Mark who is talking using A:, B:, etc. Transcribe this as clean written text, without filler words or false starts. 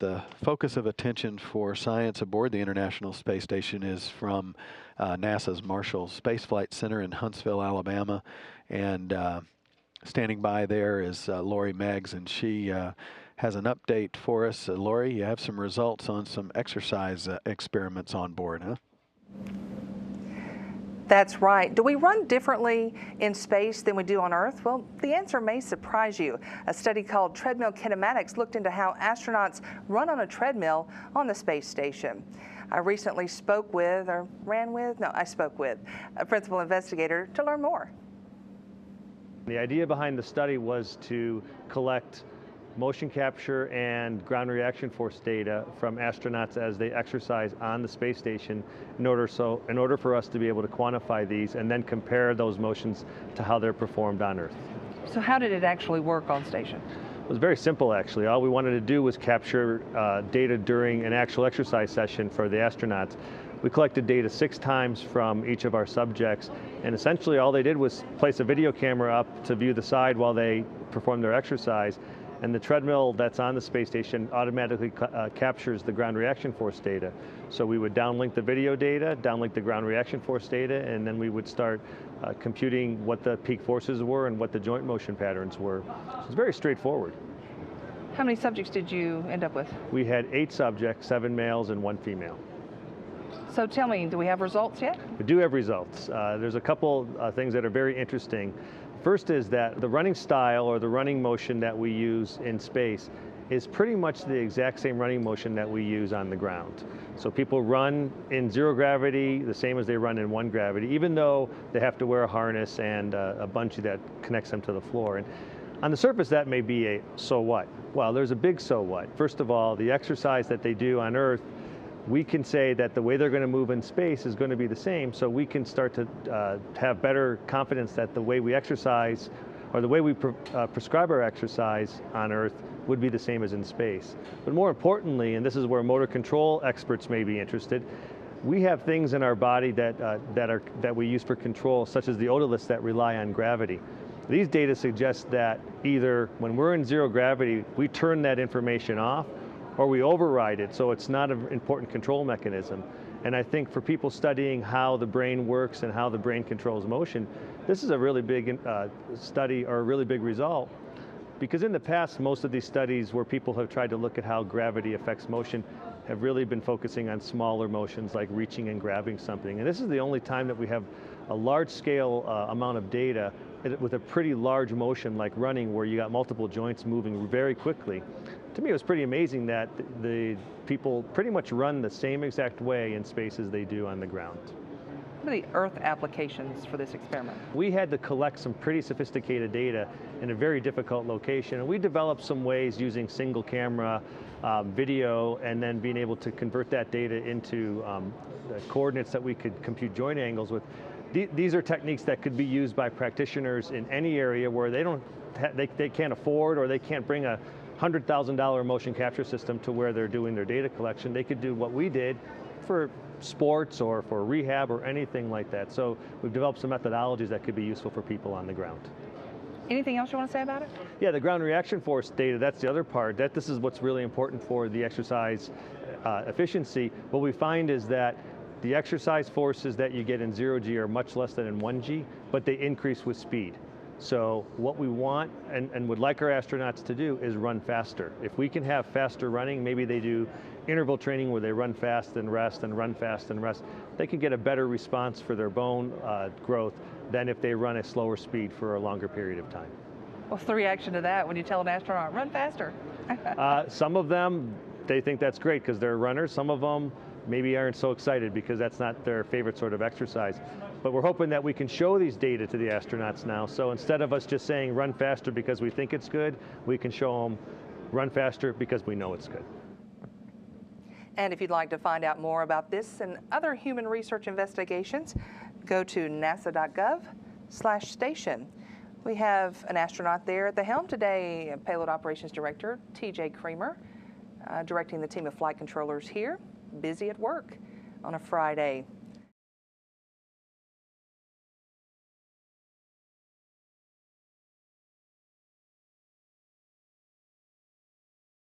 A: the focus of attention for science aboard the International Space Station is from NASA's Marshall Space Flight Center in Huntsville, Alabama. And standing by there is Lori Meggs, and she has an update for us. Lori, you have some results on some exercise experiments on board, huh?
B: That's right. Do we run differently in space than we do on Earth? Well, the answer may surprise you. A study called Treadmill Kinematics looked into how astronauts run on a treadmill on the space station. I recently spoke with a principal investigator to learn more.
C: The idea behind the study was to collect motion capture and ground reaction force data from astronauts as they exercise on the space station in order for us to be able to quantify these and then compare those motions to how they're performed on Earth.
B: So how did it actually work on station?
C: It was very simple, actually. All we wanted to do was capture data during an actual exercise session for the astronauts. We collected data 6 times from each of our subjects, and essentially all they did was place a video camera up to view the side while they performed their exercise. And the treadmill that's on the space station automatically captures the ground reaction force data. So we would downlink the video data, downlink the ground reaction force data, and then we would start computing what the peak forces were and what the joint motion patterns were. So it's very straightforward.
B: How many subjects did you end up with?
C: We had 8 subjects, 7 males and 1 female.
B: So tell me, do we have results yet?
C: We do have results. There's a couple things that are very interesting. First is that the running style or the running motion that we use in space is pretty much the exact same running motion that we use on the ground. So people run in 0 gravity the same as they run in 1 gravity, even though they have to wear a harness and a bungee that connects them to the floor. And on the surface, that may be a so what. Well, there's a big so what. First of all, the exercise that they do on Earth, we can say that the way they're going to move in space is going to be the same, so we can start to have better confidence that the way we exercise or the way we prescribe our exercise on Earth would be the same as in space. But more importantly, and this is where motor control experts may be interested, we have things in our body that we use for control, such as the otoliths that rely on gravity. These data suggest that either when we're in 0 gravity, we turn that information off, or we override it, so it's not an important control mechanism. And I think for people studying how the brain works and how the brain controls motion, this is a really big study or a really big result. Because in the past, most of these studies where people have tried to look at how gravity affects motion have really been focusing on smaller motions like reaching and grabbing something. And this is the only time that we have a large-scale amount of data with a pretty large motion like running, where you got multiple joints moving very quickly. To me, it was pretty amazing that the people pretty much run the same exact way in space as they do on the ground.
B: What are the Earth applications for this experiment?
C: We had to collect some pretty sophisticated data in a very difficult location, and we developed some ways using single camera video and then being able to convert that data into the coordinates that we could compute joint angles with. These are techniques that could be used by practitioners in any area where they can't afford, or they can't bring a $100,000 motion capture system to where they're doing their data collection. They could do what we did for sports or for rehab or anything like that. So we've developed some methodologies that could be useful for people on the ground.
B: Anything else you want to say about it?
C: Yeah, the ground reaction force data, that's the other part. This is what's really important for the exercise efficiency. What we find is that the exercise forces that you get in 0G are much less than in 1G, but they increase with speed. So what we want and would like our astronauts to do is run faster. If we can have faster running, maybe they do interval training where they run fast and rest and run fast and rest, they can get a better response for their bone growth than if they run a slower speed for a longer period of time.
B: What's the reaction to that when you tell an astronaut, run faster?
C: Some of them, they think that's great because they're runners. Some of them maybe aren't so excited because that's not their favorite sort of exercise. But we're hoping that we can show these data to the astronauts now. So instead of us just saying run faster because we think it's good, we can show them run faster because we know it's good.
B: And if you'd like to find out more about this and other human research investigations, go to nasa.gov/station. We have an astronaut there at the helm today, Payload Operations Director TJ Creamer, directing the team of flight controllers here, busy at work on a Friday.